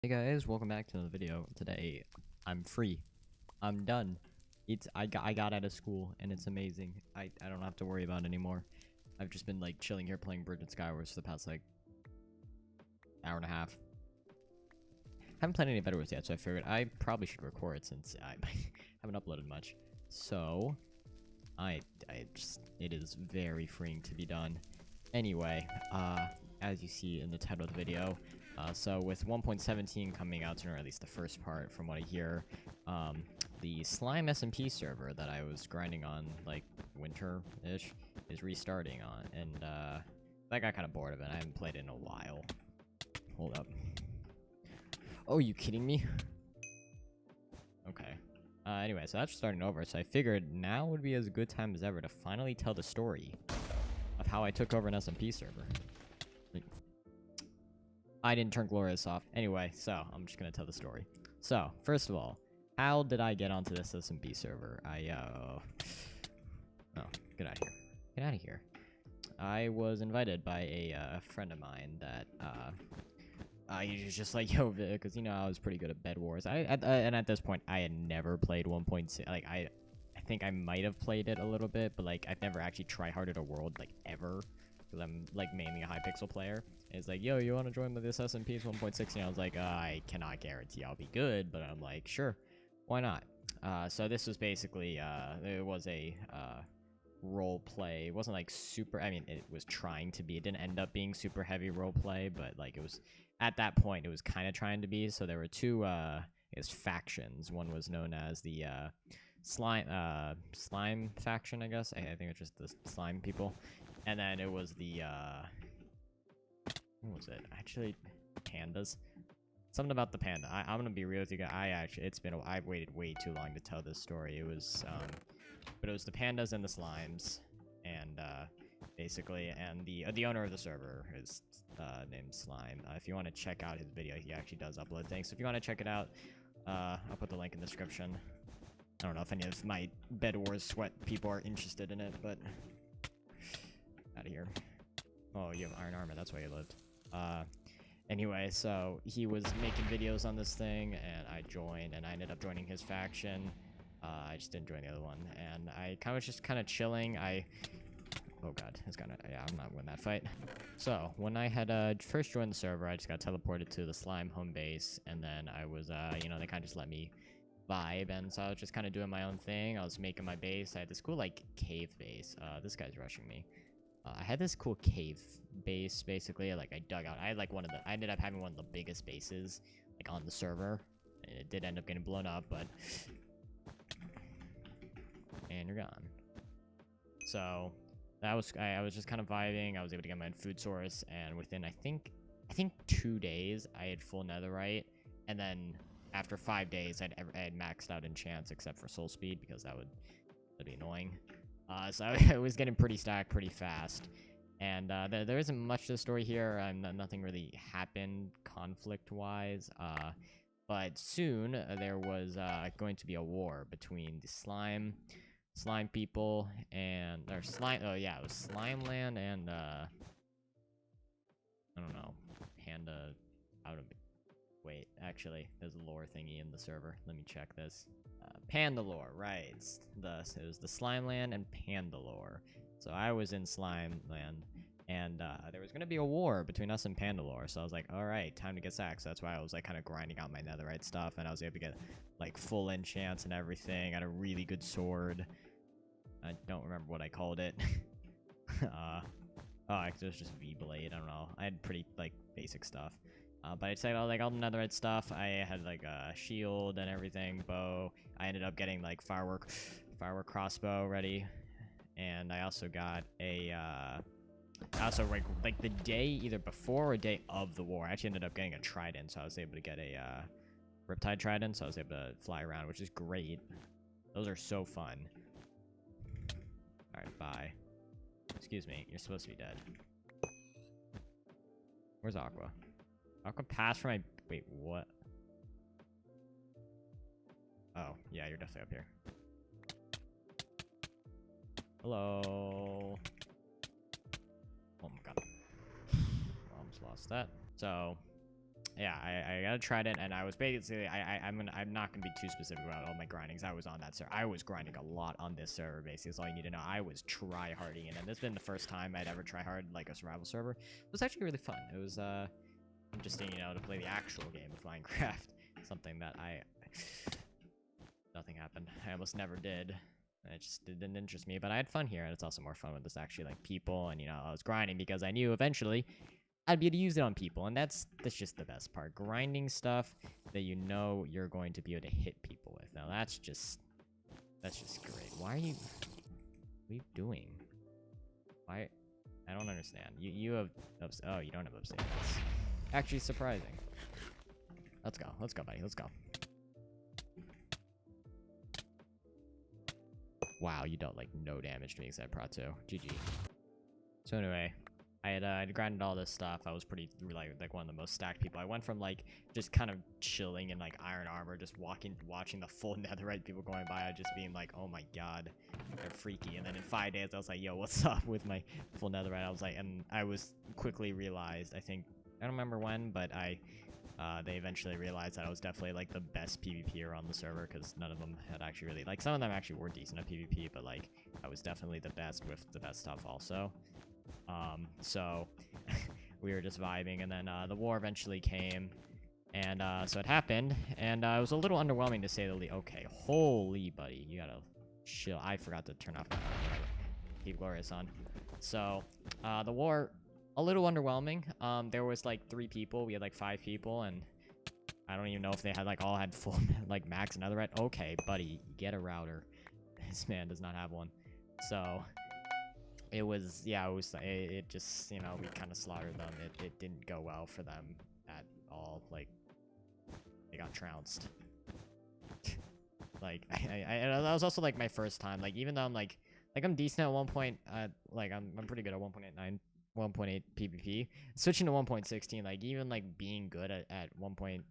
Hey guys, welcome back to another video. Today, I'm free. I'm done. I got out of school and it's amazing. I don't have to worry about it anymore. I've just been like chilling here playing Bridge and Skywars for the past like hour and a half. Haven't played any Bed Wars yet, so I figured I probably should record since I haven't uploaded much. So it is very freeing to be done. Anyway, as you see in the title of the video, so with 1.17 coming out soon, or at least the first part from what I hear, the Slime SMP server that I was grinding on like winter-ish is restarting on, and I got kind of bored of it. I haven't played it in a while. Hold up. Oh, you kidding me? Okay. Anyway, so that's starting over, so I figured now would be as good time as ever to finally tell the story of how I took over an SMP server. I didn't turn Glorious off. Anyway, so I'm just gonna tell the story. So, first of all, how did I get onto this SMP server? Oh, get out of here. Get out of here. I was invited by a friend of mine that, he was just like, yo, Vic, because, you know, I was pretty good at Bed Wars. And at this point, I had never played 1.6. Like, I think I might have played it a little bit, but, like, I've never actually tryharded a world, like, ever. Because I'm, like, mainly a Hypixel player. And it's like, yo, you want to join with this SMP's 1.6? And I was like, I cannot guarantee I'll be good, but I'm like, sure, why not? So this was basically, it was a, role play. It wasn't like super, I mean, it was trying to be. It didn't end up being super heavy role play, but like it was, at that point, it was kind of trying to be. So there were two, I guess, factions. One was known as the, slime faction, I guess. I think it's just the slime people. And then it was the, what was it? Actually, pandas. Something about the panda. I'm gonna be real with you guys. I've waited way too long to tell this story. It was, but it was the pandas and the slimes, and basically, and the owner of the server is named Slime. If you want to check out his video, he actually does upload things. So if you want to check it out, I'll put the link in the description. I don't know if any of my Bed Wars sweat people are interested in it, but out of here. Oh, you have iron armor. That's why you lived. Anyway, so he was making videos on this thing, and I joined, and I ended up joining his faction. I just didn't join the other one, and I was just kind of chilling. Oh god, yeah, I'm not winning that fight. So, when I had first joined the server, I just got teleported to the Slime home base, and then I was, you know, they kind of just let me vibe, and so I was just kind of doing my own thing. I was making my base. I had this cool, like, cave base. This guy's rushing me. I had this cool cave base, basically. Like, I dug out. I had, like, I ended up having one of the biggest bases, like, on the server. It did end up getting blown up, but... And you're gone. So, I was just kind of vibing. I was able to get my own food source, and within, I think 2 days, I had full netherite. And then, after 5 days, I had maxed out enchants, except for soul speed, because that'd be annoying. So I was getting pretty stacked pretty fast. And there isn't much to the story here. Nothing really happened conflict-wise. But soon, there was going to be a war between the slime people and... Or slime... Oh, yeah, it was Slimeland and... I don't know. Panda... Wait, actually, there's a lore thingy in the server. Let me check this. Panda lore, right. It was the Slimeland and Panda lore. So I was in Slimeland, and there was going to be a war between us and Panda lore. So I was like, alright, time to get sacked. So that's why I was like kind of grinding out my netherite stuff, and I was able to get like full enchants and everything. I had a really good sword. I don't remember what I called it. Oh, it was just V-Blade. I don't know. I had pretty like basic stuff. But I'd say like all the netherite stuff. I had like a shield and everything, bow. I ended up getting like firework crossbow ready, and I also got a. I also like the day either before or day of the war. I actually ended up getting a trident, so I was able to get a riptide trident, so I was able to fly around, which is great. Those are so fun. All right, bye. Excuse me, you're supposed to be dead. Where's Aqua? Aqua passed for my... Wait, what? Oh, yeah, you're definitely up here. Hello? Oh my god. Almost lost that. So, yeah, I gotta try it, and I was basically, I'm not gonna be too specific about all my grindings. I was on that server. I was grinding a lot on this server, basically. That's all you need to know. I was try-harding it, and this has been the first time I'd ever try-hard, like, a survival server. It was actually really fun. It was, interesting, you know, to play the actual game of Minecraft. Something that nothing happened. I almost never did. It just didn't interest me, but I had fun here, and it's also more fun when there's actually, like, people, and, you know, I was grinding because I knew eventually I'd be able to use it on people, and that's just the best part. Grinding stuff that you know you're going to be able to hit people with. Now, that's just great. Why are you... What are you doing? Why... I don't understand. You have... Oh, you don't have obsidian. That's actually surprising. Let's go. Let's go, buddy. Let's go. Wow, you dealt, like, no damage to me except Pro 2. GG. So anyway, I had grinded all this stuff. I was pretty, like one of the most stacked people. I went from, like, just kind of chilling in, like, iron armor, just watching the full netherite people going by, just being like, oh my god, they're freaky. And then in 5 days, I was like, yo, what's up with my full netherite? I was like, and I was quickly realized, I think, I don't remember when, but they eventually realized that I was definitely, like, the best PvPer on the server, because none of them had actually really, like, some of them actually were decent at PvP, but, like, I was definitely the best with the best stuff also. So we were just vibing, and then the war eventually came, and so it happened, and it was a little underwhelming to say the least. Okay, holy buddy, you gotta chill. I forgot to turn off my Keep Glorious on. So the war, a little underwhelming. There was like 3 people. We had like 5 people, and I don't even know if they had like all had full like max netherite. Okay, buddy, get a router. This man does not have one. So it was, yeah, it just, you know, we kind of slaughtered them. It didn't go well for them at all. Like, they got trounced. Like, that was also like my first time. Like, even though I'm like I'm decent at 1 point, like I'm pretty good at 1.89, 1.8 PvP. Switching to 1.16, like even like being good at 1.8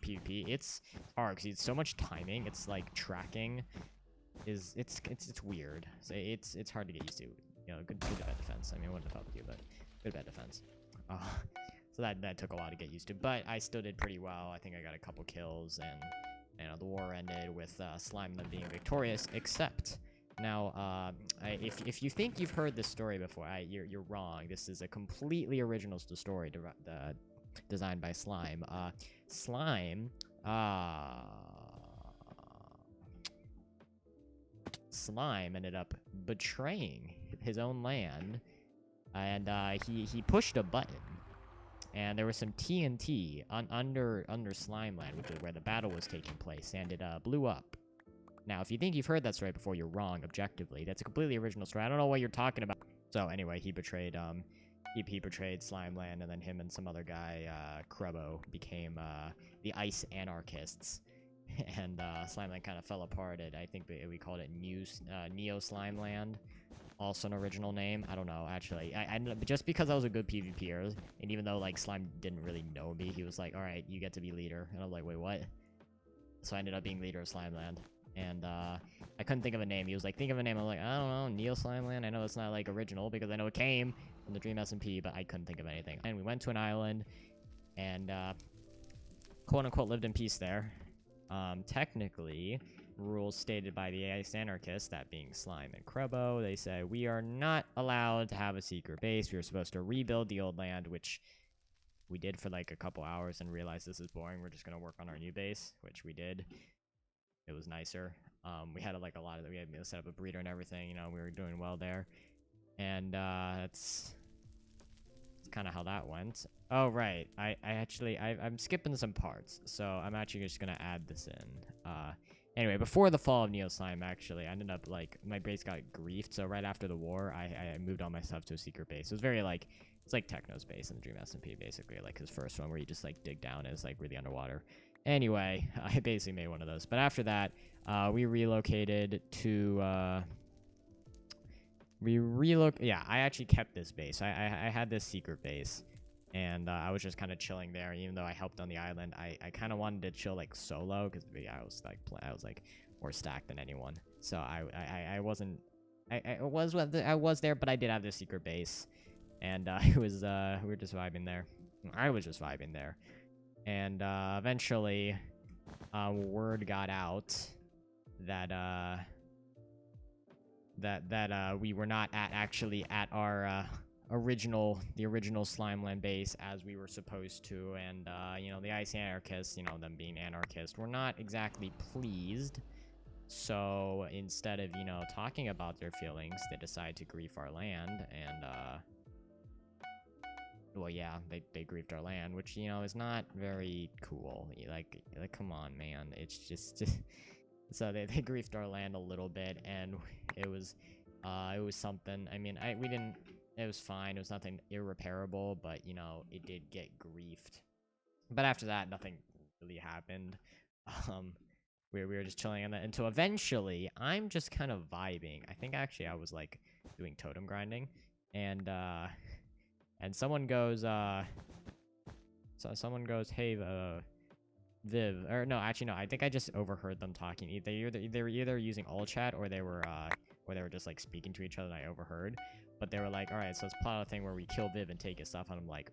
PvP, it's hard because it's so much timing. It's like tracking is it's weird. So it's hard to get used to. You know, good bad defense. I mean, I wouldn't have fought with you, but good bad defense. So that took a while to get used to, but I still did pretty well. I think I got a couple kills, and you know, the war ended with Slimeland being victorious. Except now, if you think you've heard this story before, you're wrong. This is a completely original story designed by Slime. Slime ended up betraying his own land, and he pushed a button, and there was some TNT under Slimeland, which is where the battle was taking place, and it blew up. Now, if you think you've heard that story before, you're wrong. Objectively, that's a completely original story. I don't know what you're talking about. So anyway, he betrayed Slimeland, and then him and some other guy, Krubbo, became the Ice Anarchists. And Slimeland kind of fell apart. I think we called it Neo Slimeland. Also an original name. I don't know, actually. I ended up, just because I was a good PvPer, and even though like Slime didn't really know me, he was like, alright, you get to be leader. And I was like, wait, what? So I ended up being leader of Slimeland. And I couldn't think of a name. He was like, think of a name. I was like, I don't know, Neo Slimeland. I know it's not like original because I know it came from the Dream SMP, but I couldn't think of anything. And we went to an island and quote unquote lived in peace there. Technically, rules stated by the Ice Anarchists, that being Slime and Krubbo, they say we are not allowed to have a secret base. We were supposed to rebuild the old land, which we did for like a couple hours and realized this is boring. We're just going to work on our new base, which we did. It was nicer. We had like a lot of, we had set up a breeder and everything, you know, we were doing well there. And that's kind of how that went. Oh, right. I'm skipping some parts, so I'm actually just gonna add this in. Anyway, before the fall of Neo Slime, actually, I ended up, like, my base got griefed, so right after the war, I moved all my stuff to a secret base. It was very, like, it's like Techno's base in the Dream SMP, basically, like his first one, where you just, like, dig down and it's, like, really underwater. Anyway, I basically made one of those. But after that, we relocated to, yeah, I actually kept this base. I had this secret base, and I was just kind of chilling there. Even though I helped on the island, I kind of wanted to chill like solo because I was like more stacked than anyone. So I was there, but I did have this secret base, and we were just vibing there. I was just vibing there. And eventually, word got out that we were not actually at our the original Slimeland base as we were supposed to, and you know, the Ice Anarchists, you know, them being anarchists, were not exactly pleased. So instead of, you know, talking about their feelings, they decide to grief our land, and well, yeah, they griefed our land, which, you know, is not very cool. Like come on, man. It's just so they griefed our land a little bit, and it was something. I mean, we didn't. It was fine. It was nothing irreparable, but, you know, it did get griefed. But after that, nothing really happened. Um, we were just chilling on that until eventually, I'm just kind of vibing. I think actually I was like doing totem grinding, and someone goes, someone goes, hey, Viv, or no, actually no, I think I just overheard them talking. They were either using all chat, or they were just like speaking to each other, and I overheard. But they were like, all right, so let's plot a thing where we kill Viv and take his stuff, and I'm like,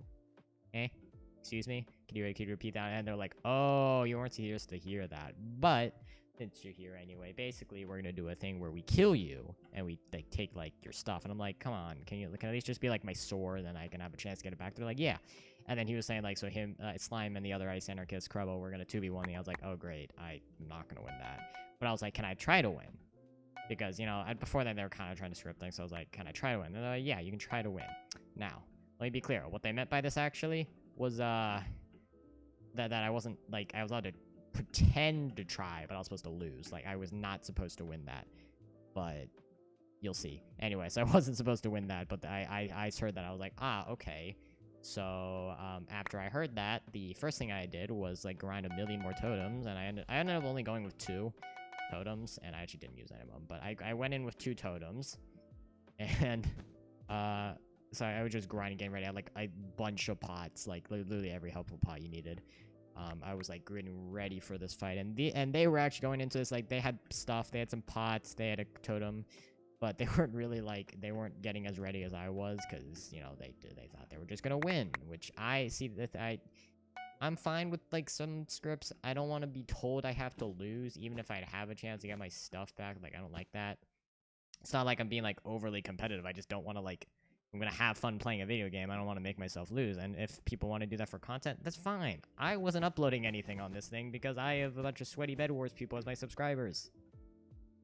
excuse me, could you repeat that? And they're like, oh, you weren't supposed to hear that, but since you're here anyway, basically we're gonna do a thing where we kill you and we like take like your stuff. And I'm like, come on, can at least just be like my sword, and then I can have a chance to get it back? They're like, yeah. And then he was saying, like, so him, Slime, and the other Ice Anarchist, Crubbo, we're gonna 2v1 me. I was like, oh great, I'm not gonna win that. But I was like, can I try to win? Because, you know, before then they were kind of trying to script things, so I was like, can I try to win? And they're like, yeah, you can try to win. Now, let me be clear. What they meant by this actually was that I wasn't, like, I was allowed to pretend to try, but I was supposed to lose. Like, I was not supposed to win that. But you'll see. Anyway, so I wasn't supposed to win that, but I heard that. I was like, ah, okay. So after I heard that, the first thing I did was like grind 1,000,000 more totems, and I ended up only going with 2 totems, and I actually didn't use any of them, but I went in with 2 totems, and so I was just grinding, getting ready. I had like a bunch of pots, like literally every helpful pot you needed. I was like getting ready for this fight, and they were actually going into this, like, they had stuff, they had some pots, they had a totem, but they weren't really like, they weren't getting as ready as I was, because, you know, they thought they were just gonna win, which I see that I'm fine with, like, some scripts. I don't want to be told I have to lose, even if I have a chance to get my stuff back. Like, I don't like that. It's not like I'm being, like, overly competitive. I just don't want to, like, I'm going to have fun playing a video game. I don't want to make myself lose. And if people want to do that for content, that's fine. I wasn't uploading anything on this thing because I have a bunch of sweaty Bed Wars people as my subscribers.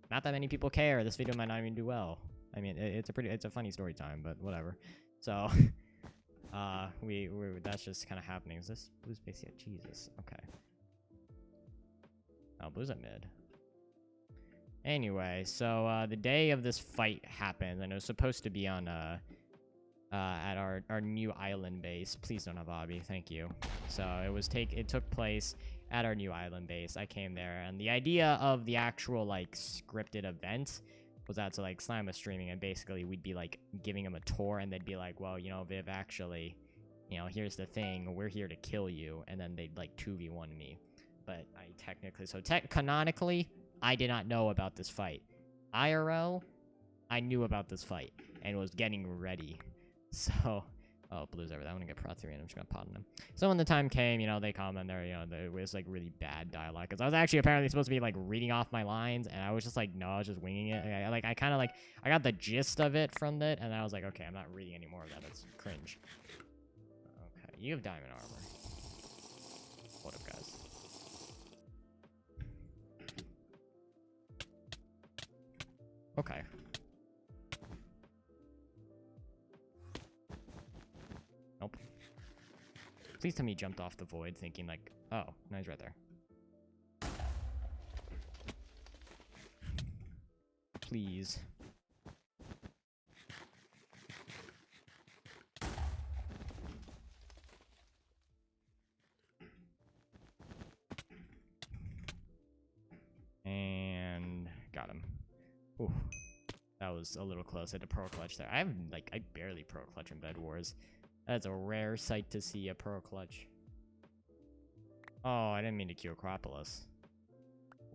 Not that many people care. This video might not even do well. I mean, it's a funny story time, but whatever. So... that's just kind of happening. Is this Blue's base yet? Jesus. Okay. Oh, Blue's at mid. Anyway, so the day of this fight happened, and it was supposed to be on at our new island base. Please don't have Bobby. Thank you. So it took place at our new island base. I came there, and the idea of the actual like scripted event was that, so like Slime was streaming, and basically we'd be like giving him a tour, and they'd be like, well, you know, Viv, actually, you know, here's the thing, we're here to kill you, and then they'd like 2v1 me. But I technically, canonically, I did not know about this fight. IRL, I knew about this fight and was getting ready. So, oh, Blue's over there. I'm gonna get Pro 3 and I'm just gonna pot on him. So when the time came, you know, they comment there, you know, it was like really bad dialogue, because I was actually apparently supposed to be like reading off my lines, and I was just like, no, I was just winging it. I got the gist of it from it, and I was like, okay, I'm not reading any more of that. That's cringe. Okay, you have diamond armor. What up, guys? Okay. Nope. Please tell me he jumped off the void thinking like, oh, no, he's right there. Please. And got him. Ooh. That was a little close. I had to pro clutch there. I barely pro clutch in Bed Wars. That's a rare sight to see, a pro clutch. Oh, I didn't mean to Q Acropolis.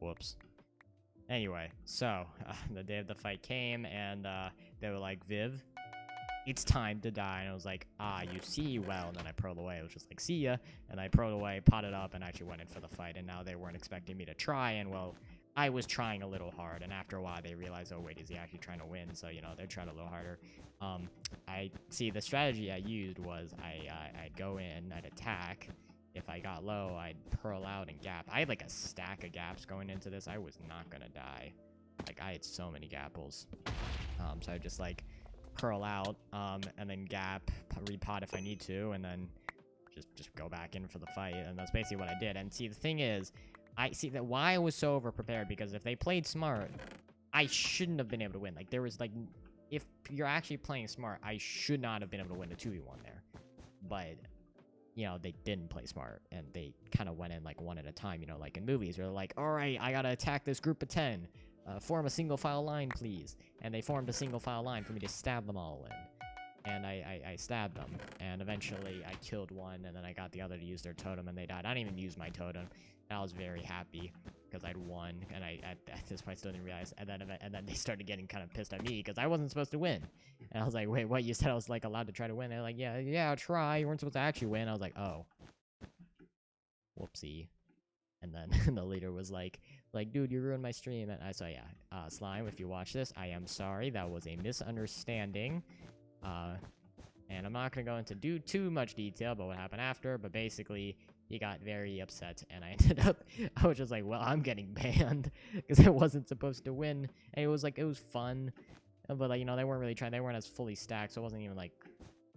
Whoops. Anyway, so the day of the fight came, and they were like, Viv, it's time to die. And I was like, ah, you see, well, and then I proed away. It was just like, see ya. And I proed away, potted up, and actually went in for the fight. And now they weren't expecting me to try, and well, I was trying a little hard. And after a while, they realized, oh, wait, is he actually trying to win? So, you know, they're trying a little harder. I see the strategy I used was I'd go in, I'd attack. If I got low, I'd pearl out and gap. I had like a stack of gaps going into this. I was not gonna die. Like, I had so many gapples. So I'd just like pearl out, and then gap, repot if I need to, and then just go back in for the fight. And that's basically what I did. And see, the thing is, I see that why I was so over-prepared, because if they played smart, I shouldn't have been able to win. Like, there was like, if you're actually playing smart, I should not have been able to win a 2v1 there. But, you know, they didn't play smart, and they kind of went in like one at a time, you know, like in movies where they're like, all right, I gotta attack this group of 10. Form a single file line, please. And they formed a single file line for me to stab them all in. And I stabbed them, and eventually I killed one, and then I got the other to use their totem, and they died. I didn't even use my totem. And I was very happy because I'd won, and I at this point still didn't realize. And then they started getting kind of pissed at me because I wasn't supposed to win. And I was like, wait, what? You said I was like allowed to try to win? And they're like, yeah, try. You weren't supposed to actually win. I was like, oh, whoopsie. And then the leader was like, dude, you ruined my stream. And I said, yeah, Slime, if you watch this, I am sorry. That was a misunderstanding. And I'm not going to go into too much detail about what happened after, but basically, he got very upset, and I ended up, I was just like, well, I'm getting banned, because I wasn't supposed to win. And it was like, it was fun, but like, you know, they weren't really trying, they weren't as fully stacked, so it wasn't even like,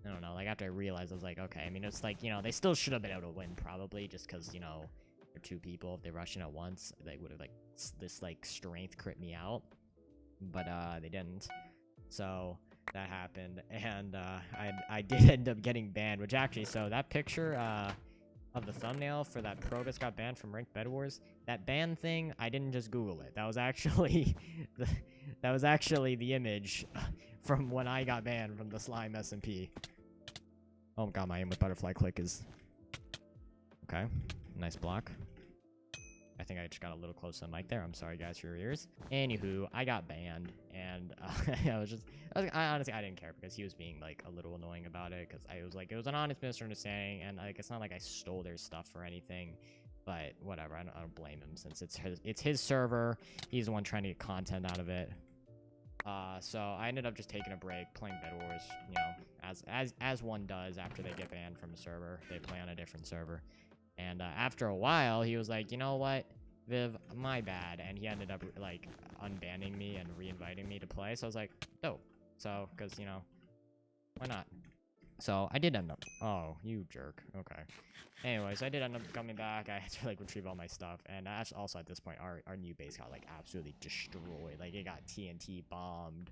I don't know, like, after I realized, I was like, okay, I mean, it's like, you know, they still should have been able to win, probably, just because, you know, they're two people. If they rush in at once, they would have, like, this, like, strength crit me out, but, they didn't, so that happened, and, I did end up getting banned, which actually, so that picture, of the thumbnail for that Progus got banned from Ranked Bed Wars, that ban thing, I didn't just Google it. That was actually the image from when I got banned from the Slime SMP. Oh god, my aim with butterfly click is... Okay, nice block. I think I just got a little close to the mic there. I'm sorry, guys, for your ears. Anywho, I got banned, and I honestly, I didn't care because he was being, like, a little annoying about it, because I was like, it was an honest misunderstanding, and, like, it's not like I stole their stuff or anything, but whatever, I don't blame him, since it's his server, he's the one trying to get content out of it. So I ended up just taking a break, playing Bed Wars, you know, as one does after they get banned from a server. They play on a different server. And after a while, he was like, you know what, Viv, my bad. And he ended up, like, unbanning me and re-inviting me to play. So I was like, dope. So, because, you know, why not? So I did end up... Oh, you jerk. Okay. Anyways, I did end up coming back. I had to, like, retrieve all my stuff. And also, at this point, our new base got, like, absolutely destroyed. Like, it got TNT bombed.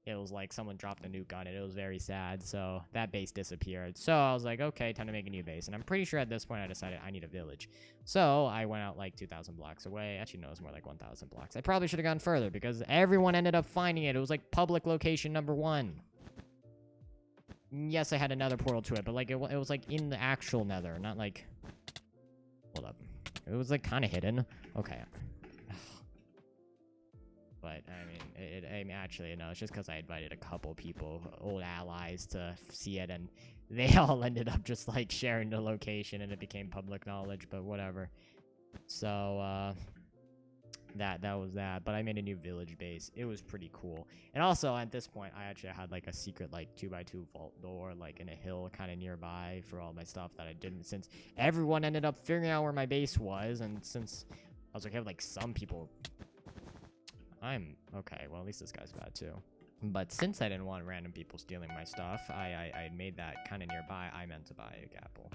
It was like someone dropped a nuke on it. It was very sad. So that base disappeared. So I was like, okay, time to make a new base. And I'm pretty sure at this point I decided I need a village. So I went out like 2,000 blocks away. Actually, no, it was more like 1,000 blocks. I probably should have gone further because everyone ended up finding it. It was like public location #1. Yes, I had another portal to it, but like it was like in the actual nether, not like... Hold up. It was like kind of hidden. Okay. But, I mean, actually, no, it's just because I invited a couple people, old allies, to see it, and they all ended up just, like, sharing the location, and it became public knowledge, but whatever. So, that was that, but I made a new village base. It was pretty cool. And also, at this point, I actually had, like, a secret, like, 2x2 vault door, like, in a hill kind of nearby for all my stuff that I didn't, since everyone ended up figuring out where my base was, and since I was like, I have, like, some people... Okay, well, at least this guy's bad, too. But since I didn't want random people stealing my stuff, I made that kind of nearby. I meant to buy a gapple.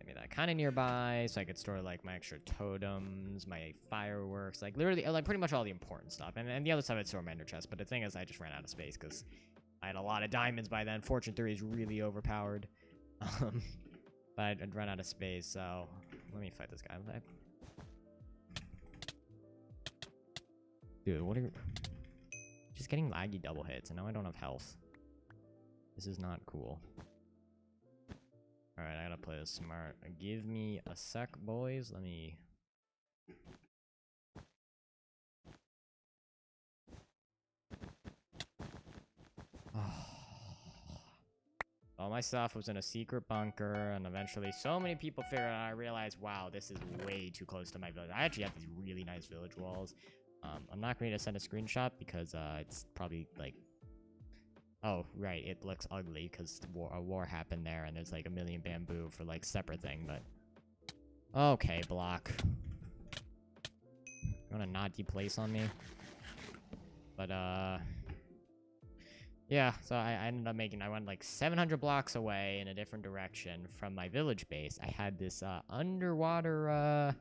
I made that kind of nearby so I could store, like, my extra totems, my fireworks, like, literally, like, pretty much all the important stuff. And the other side, I'd store my ender chest. But the thing is, I just ran out of space because I had a lot of diamonds by then. Fortune 3 is really overpowered. But I'd run out of space, so let me fight this guy. Dude, what are you... Just getting laggy double hits, and now I don't have health. This is not cool. Alright, I gotta play this smart. Give me a sec, boys. Let me... All my stuff was in a secret bunker, and eventually so many people figured out. I realized, wow, this is way too close to my village. I actually have these really nice village walls. I'm not going to send a screenshot because it's probably like... Oh, right, it looks ugly because a war happened there, and there's like a million bamboo for like separate thing, but... Okay, block. You want to not deplace on me? But, yeah, so I ended up I went like 700 blocks away in a different direction from my village base. I had this, underwater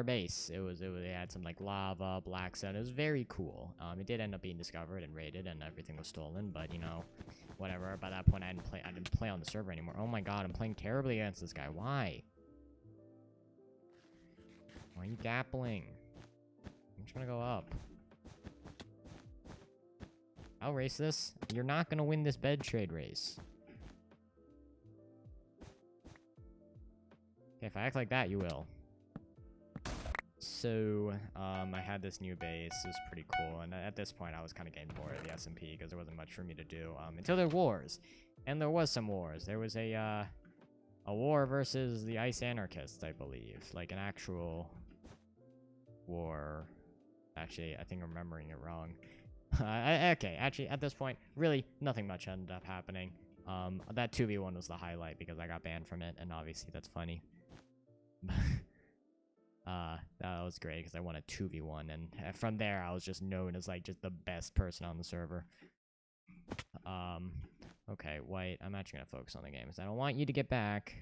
base. It had some like lava, black stone. It was very cool. It did end up being discovered and raided and everything was stolen, but you know, whatever. By that point, I didn't play on the server anymore. Oh my god, I'm playing terribly against this guy. Why? Why are you gappling? I'm trying to go up. I'll race this. You're not gonna win this bed trade race. Okay, if I act like that, you will. So, I had this new base. It was pretty cool, and at this point, I was kind of getting bored of the SMP because there wasn't much for me to do until there were wars, and there was some wars. There was a war versus the Ice Anarchists, I believe, like an actual war. Actually, I think I'm remembering it wrong. Okay, actually, at this point, really, nothing much ended up happening. That 2v1 was the highlight because I got banned from it, and obviously that's funny. That was great because I won a 2v1, and from there, I was just known as, like, just the best person on the server. Okay, White, I'm actually gonna focus on the game because I don't want you to get back.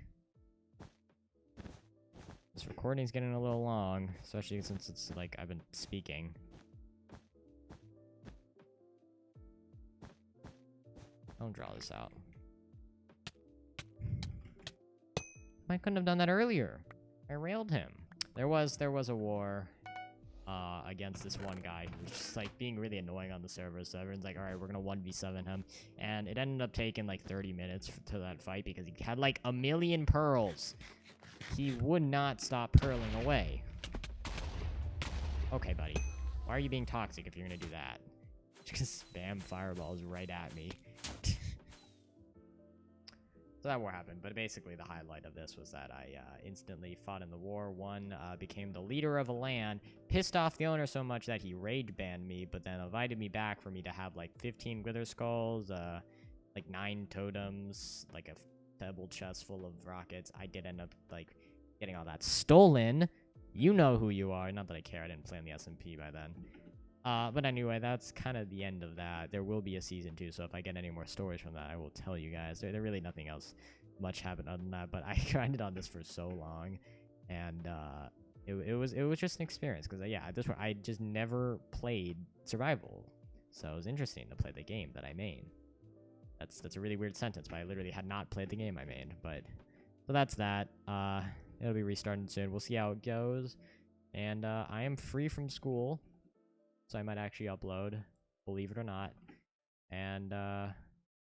This recording's getting a little long, especially since it's, like, I've been speaking. Don't draw this out. I couldn't have done that earlier. I railed him. There was a war against this one guy who was just like being really annoying on the server. So everyone's like, all right, we're gonna 1v7 him, and it ended up taking like 30 minutes to that fight because he had like a million pearls. He would not stop pearling away. Okay, buddy. Why are you being toxic if you're gonna do that? Just spam fireballs right at me. So that war happened, but basically the highlight of this was that I instantly fought in the war, won, became the leader of a land, pissed off the owner so much that he rage banned me, but then invited me back for me to have like 15 wither skulls, like 9 totems, like a double chest full of rockets. I did end up like getting all that stolen. You know who you are. Not that I care. I didn't play on the SMP by then. But anyway, that's kind of the end of that. There will be a season 2, so if I get any more stories from that, I will tell you guys. There really nothing else much happened other than that, but I grinded on this for so long, and it was just an experience, because yeah, at this point, I just never played survival, so it was interesting to play the game that I made. That's a really weird sentence, but I literally had not played the game I made, but... So that's that. It'll be restarting soon. We'll see how it goes, and I am free from school, so I might actually upload, believe it or not. And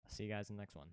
see you guys in the next one.